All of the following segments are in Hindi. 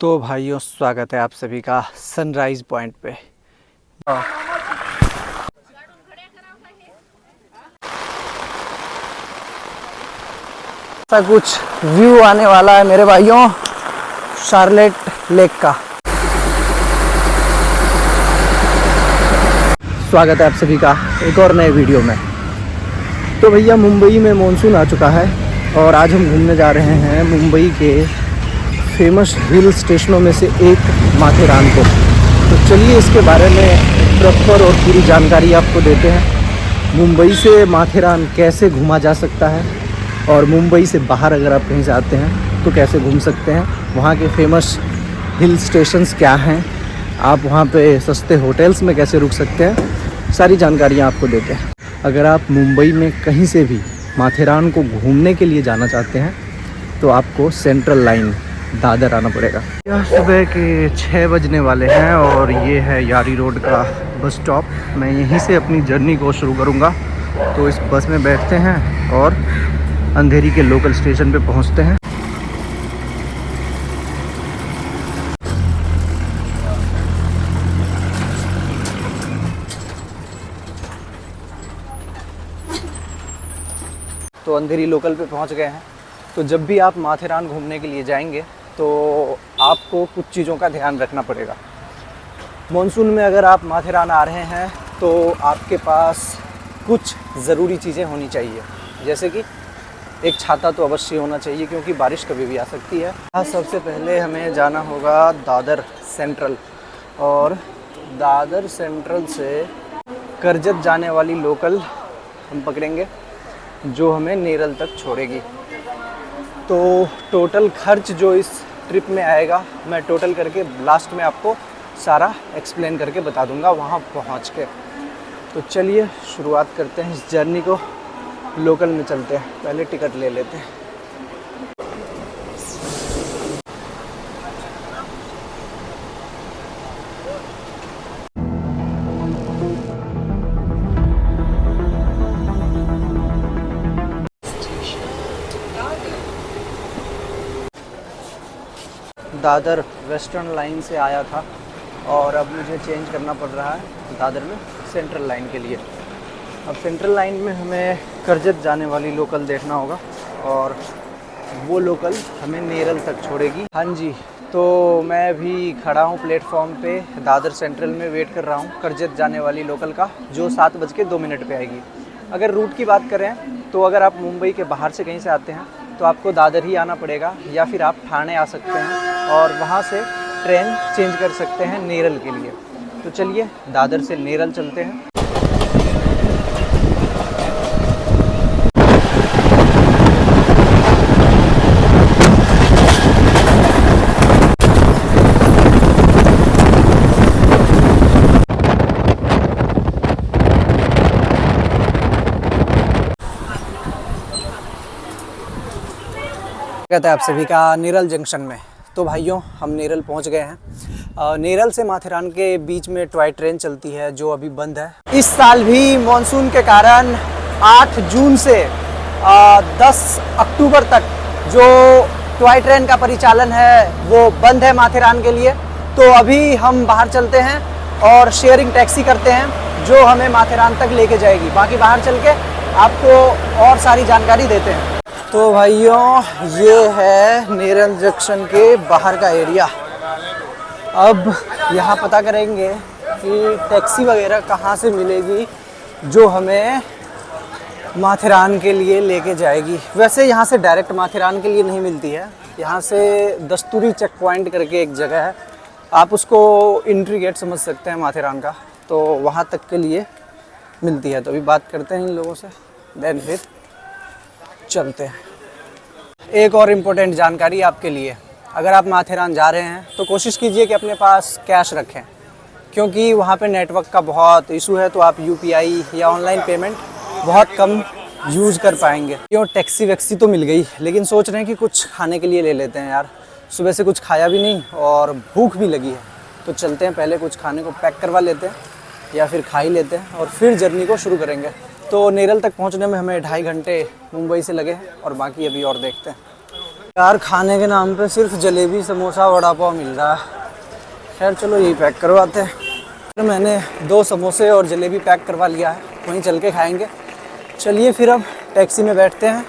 तो भाइयों, स्वागत है आप सभी का सनराइज पॉइंट पे। ऐसा कुछ व्यू आने वाला है मेरे भाइयों शार्लेट लेक का। स्वागत है आप सभी का एक और नए वीडियो में। तो भैया, मुंबई में मॉनसून आ चुका है और आज हम घूमने जा रहे हैं मुंबई के फेमस हिल स्टेशनों में से एक माथेरान को। तो चलिए इसके बारे में प्रॉपर और पूरी जानकारी आपको देते हैं। मुंबई से माथेरान कैसे घूमा जा सकता है और मुंबई से बाहर अगर आप कहीं जाते हैं तो कैसे घूम सकते हैं, वहाँ के फेमस हिल स्टेशंस क्या हैं, आप वहाँ पे सस्ते होटल्स में कैसे रुक सकते हैं, सारी जानकारियाँ आपको देते हैं। अगर आप मुंबई में कहीं से भी माथेरान को घूमने के लिए जाना चाहते हैं तो आपको सेंट्रल लाइन दादर आना पड़ेगा। यह सुबह के 6 बजने वाले हैं और ये है यारी रोड का बस स्टॉप। मैं यहीं से अपनी जर्नी को शुरू करूँगा। तो इस बस में बैठते हैं और अंधेरी के लोकल स्टेशन पे पहुँचते हैं। तो अंधेरी लोकल पे पहुँच गए हैं। तो जब भी आप माथेरान घूमने के लिए जाएंगे तो आपको कुछ चीज़ों का ध्यान रखना पड़ेगा। मॉनसून में अगर आप माथेरान आ रहे हैं तो आपके पास कुछ ज़रूरी चीज़ें होनी चाहिए, जैसे कि एक छाता तो अवश्य होना चाहिए क्योंकि बारिश कभी भी आ सकती है। सबसे पहले हमें जाना होगा दादर सेंट्रल, और दादर सेंट्रल से करजत जाने वाली लोकल हम पकड़ेंगे जो हमें नेरल तक छोड़ेगी। तो टोटल खर्च जो इस ट्रिप में आएगा मैं टोटल करके लास्ट में आपको सारा एक्सप्लेन करके बता दूंगा वहाँ पहुँच के। तो चलिए शुरुआत करते हैं इस जर्नी को। लोकल में चलते हैं, पहले टिकट ले लेते हैं। दादर वेस्टर्न लाइन से आया था और अब मुझे चेंज करना पड़ रहा है दादर में सेंट्रल लाइन के लिए। अब सेंट्रल लाइन में हमें करजत जाने वाली लोकल देखना होगा और वो लोकल हमें नेरल तक छोड़ेगी। हाँ जी, तो मैं अभी खड़ा हूँ प्लेटफॉर्म पे दादर सेंट्रल में, वेट कर रहा हूँ करजत जाने वाली लोकल का, जो 7:02 पे आएगी। अगर रूट की बात करें तो अगर आप मुंबई के बाहर से कहीं से आते हैं तो आपको दादर ही आना पड़ेगा, या फिर आप ठाणे आ सकते हैं और वहाँ से ट्रेन चेंज कर सकते हैं नेरल के लिए। तो चलिए दादर से नेरल चलते हैं। कहते हैं आप सभी का नेरल जंक्शन में। तो भाइयों, हम नेरल पहुंच गए हैं। नेरल से माथेरान के बीच में टॉय ट्रेन चलती है जो अभी बंद है। इस साल भी मॉनसून के कारण 8 जून से 10 अक्टूबर तक जो टॉय ट्रेन का परिचालन है वो बंद है माथेरान के लिए। तो अभी हम बाहर चलते हैं और शेयरिंग टैक्सी करते हैं जो हमें माथेरान तक लेके जाएगी। बाकी बाहर चल के आपको और सारी जानकारी देते हैं। तो भाइयों, ये है नेरल जंक्शन के बाहर का एरिया। अब यहाँ पता करेंगे कि टैक्सी वगैरह कहाँ से मिलेगी जो हमें माथेरान के लिए लेके जाएगी। वैसे यहाँ से डायरेक्ट माथेरान के लिए नहीं मिलती है, यहाँ से दस्तूरी चेक पॉइंट करके एक जगह है, आप उसको एंट्री गेट समझ सकते हैं माथेरान का, तो वहाँ तक के लिए मिलती है। तो अभी बात करते हैं इन लोगों से, देन फिर चलते हैं। एक और इम्पोर्टेंट जानकारी आपके लिए, अगर आप माथेरान जा रहे हैं तो कोशिश कीजिए कि अपने पास कैश रखें, क्योंकि वहाँ पे नेटवर्क का बहुत इशू है। तो आप यूपीआई या ऑनलाइन पेमेंट बहुत कम यूज़ कर पाएंगे। क्यों, टैक्सी वैक्सी तो मिल गई, लेकिन सोच रहे हैं कि कुछ खाने के लिए ले लेते हैं यार। सुबह से कुछ खाया भी नहीं और भूख भी लगी है, तो चलते हैं पहले कुछ खाने को पैक करवा लेते हैं या फिर खा ही लेते हैं और फिर जर्नी को शुरू करेंगे। तो नेरल तक पहुंचने में हमें 2.5 घंटे मुंबई से लगे और बाकी अभी और देखते हैं। यार खाने के नाम पे सिर्फ जलेबी समोसा वड़ा पाव मिल रहा है। खैर चलो यही पैक करवाते हैं। तो मैंने 2 समोसे और जलेबी पैक करवा लिया है, वहीं चल के खाएंगे। चलिए फिर अब टैक्सी में बैठते हैं,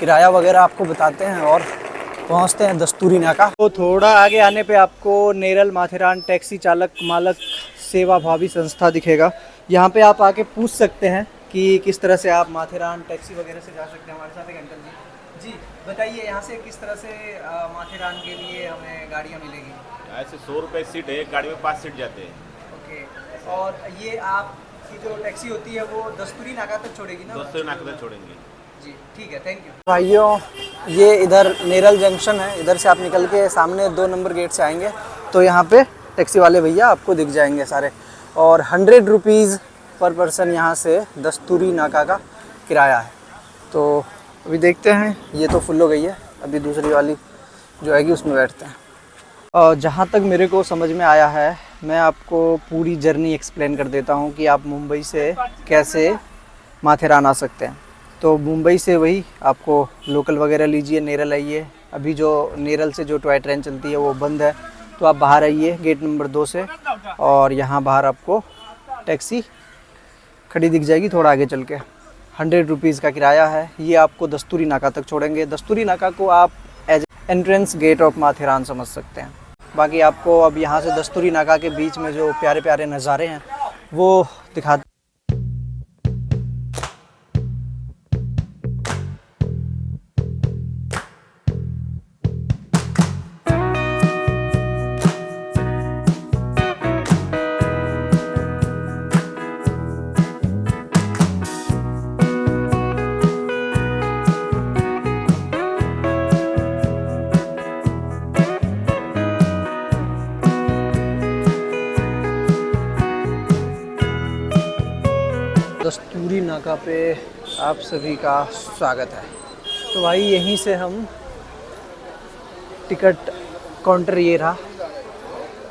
किराया वगैरह आपको बताते हैं और पहुंचते हैं दस्तूरी नाका। तो थोड़ा आगे आने पे आपको नेरल माथेरान टैक्सी चालक मालक सेवा भावी संस्था दिखेगा। यहाँ पे आप आके पूछ सकते हैं कि किस तरह से आप माथेरान टैक्सी वगैरह से जा सकते हैं। हमारे साथ एक अंकल जी बताइए यहाँ से किस तरह से माथेरान के लिए हमें गाड़ियाँ मिलेगी? ऐसे 100 रुपये सीट है, एक गाड़ी में 5 सीट जाते हैं। ओके, और ये आपकी जो टैक्सी होती है वो दस्तूरी नाका तक छोड़ेगी ना? दस्तूरी नाका तक छोड़ेंगे जी, ठीक है, थैंक यू। भाइयों ये इधर नेरल जंक्शन है, इधर से आप निकल के सामने 2 नंबर गेट से आएंगे तो यहाँ पे टैक्सी वाले भैया आपको दिख जाएंगे सारे। और 100 रुपीज़ पर पर्सन यहाँ से दस्तूरी नाका का किराया है। तो अभी देखते हैं, ये तो फुल हो गई है, अभी दूसरी वाली जो आएगी उसमें बैठते हैं। और जहाँ तक मेरे को समझ में आया है, मैं आपको पूरी जर्नी एक्सप्लेन कर देता हूँ कि आप मुंबई से कैसे माथेरान आ सकते हैं। तो मुंबई से वही आपको लोकल वगैरह लीजिए, नेरल आइए। अभी जो नेरल से जो टॉय ट्रेन चलती है वो बंद है, तो आप बाहर आइए गेट नंबर 2 से, और यहाँ बाहर आपको टैक्सी खड़ी दिख जाएगी थोड़ा आगे चल के। 100 रुपीज़ का किराया है। ये आपको दस्तूरी नाका तक छोड़ेंगे। दस्तूरी नाका को आप as entrance gate of Matheran समझ सकते हैं। बाकी आपको अब यहाँ से दस्तूरी नाका के बीच में जो प्यारे प्यारे नज़ारे हैं वो दिखा। दस्तूरी नाका पे आप सभी का स्वागत है। तो भाई यहीं से हम टिकट काउंटर ये रहा,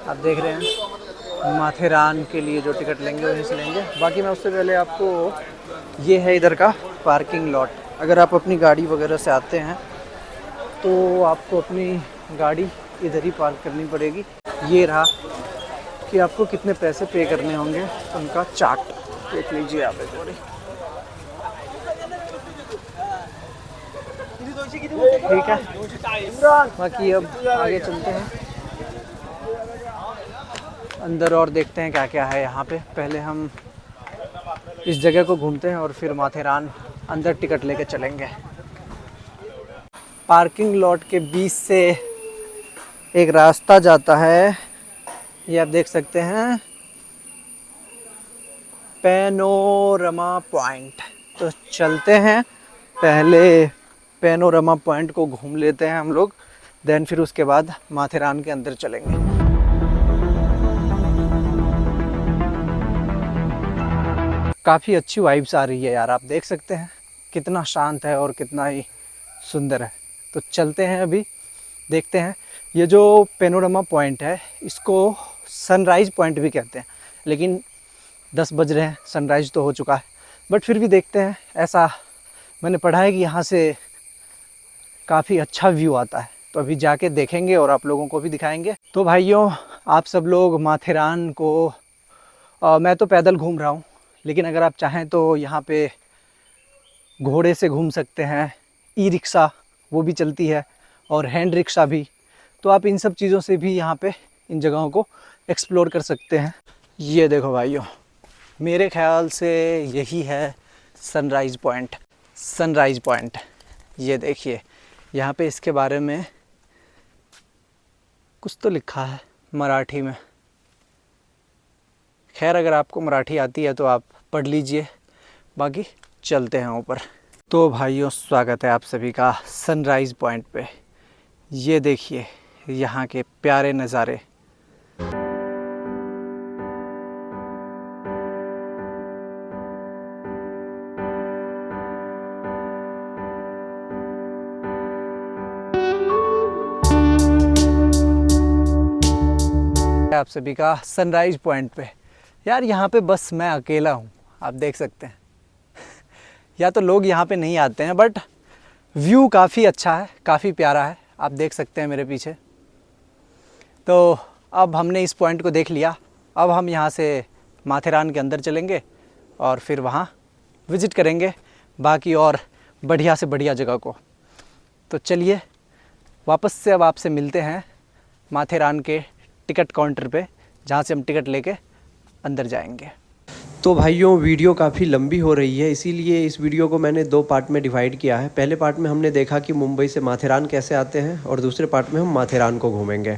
आप देख रहे हैं, माथेरान के लिए जो टिकट लेंगे वहीं से लेंगे। बाकी मैं उससे पहले आपको, ये है इधर का पार्किंग लॉट। अगर आप अपनी गाड़ी वगैरह से आते हैं तो आपको अपनी गाड़ी इधर ही पार्क करनी पड़ेगी। ये रहा कि आपको कितने पैसे पे करने होंगे, उनका चार्ट देख लीजिए आप एक बारी। ठीक है, बाकी अब आगे चलते हैं अंदर और देखते हैं क्या क्या है यहाँ पे। पहले हम इस जगह को घूमते हैं और फिर माथेरान अंदर टिकट लेके चलेंगे। पार्किंग लॉट के बीच से एक रास्ता जाता है, ये आप देख सकते हैं, पैनोरमा पॉइंट। तो चलते हैं, पहले पैनोरमा पॉइंट को घूम लेते हैं हम लोग, देन फिर उसके बाद माथेरान के अंदर चलेंगे। काफ़ी अच्छी वाइब्स आ रही है यार, आप देख सकते हैं कितना शांत है और कितना ही सुंदर है। तो चलते हैं, अभी देखते हैं। ये जो पैनोरमा पॉइंट है इसको सनराइज़ पॉइंट भी कहते हैं, लेकिन 10 बज रहे हैं, सनराइज़ तो हो चुका है, बट फिर भी देखते हैं। ऐसा मैंने पढ़ा है कि यहाँ से काफ़ी अच्छा व्यू आता है, तो अभी जाके देखेंगे और आप लोगों को भी दिखाएंगे। तो भाइयों आप सब लोग माथेरान को, मैं तो पैदल घूम रहा हूँ, लेकिन अगर आप चाहें तो यहाँ पे घोड़े से घूम सकते हैं, ई रिक्शा वो भी चलती है, और हैंड रिक्शा भी। तो आप इन सब चीज़ों से भी यहाँ पे इन जगहों को एक्सप्लोर कर सकते हैं। ये देखो भाइयों, मेरे ख्याल से यही है सनराइज़ पॉइंट। सनराइज़ पॉइंट ये देखिए, यहाँ पे इसके बारे में कुछ तो लिखा है मराठी में। खैर अगर आपको मराठी आती है तो आप पढ़ लीजिए, बाकी चलते हैं ऊपर। तो भाइयों स्वागत है आप सभी का सनराइज़ पॉइंट पे। ये देखिए यहाँ के प्यारे नज़ारे। आप सभी का सनराइज़ पॉइंट पे। यार यहाँ पे बस मैं अकेला हूँ, आप देख सकते हैं। या तो लोग यहाँ पे नहीं आते हैं, बट व्यू काफ़ी अच्छा है, काफ़ी प्यारा है। आप देख सकते हैं मेरे पीछे। तो अब हमने इस पॉइंट को देख लिया, अब हम यहाँ से माथेरान के अंदर चलेंगे और फिर वहाँ विज़िट करेंगे बाकी और बढ़िया से बढ़िया जगह को। तो चलिए वापस से अब आपसे मिलते हैं माथेरान के टिकट काउंटर पे, जहाँ से हम टिकट लेके अंदर जाएंगे। तो भाइयों वीडियो काफ़ी लंबी हो रही है, इसीलिए इस वीडियो को मैंने 2 पार्ट में डिवाइड किया है। पहले पार्ट में हमने देखा कि मुंबई से माथेरान कैसे आते हैं और दूसरे पार्ट में हम माथेरान को घूमेंगे।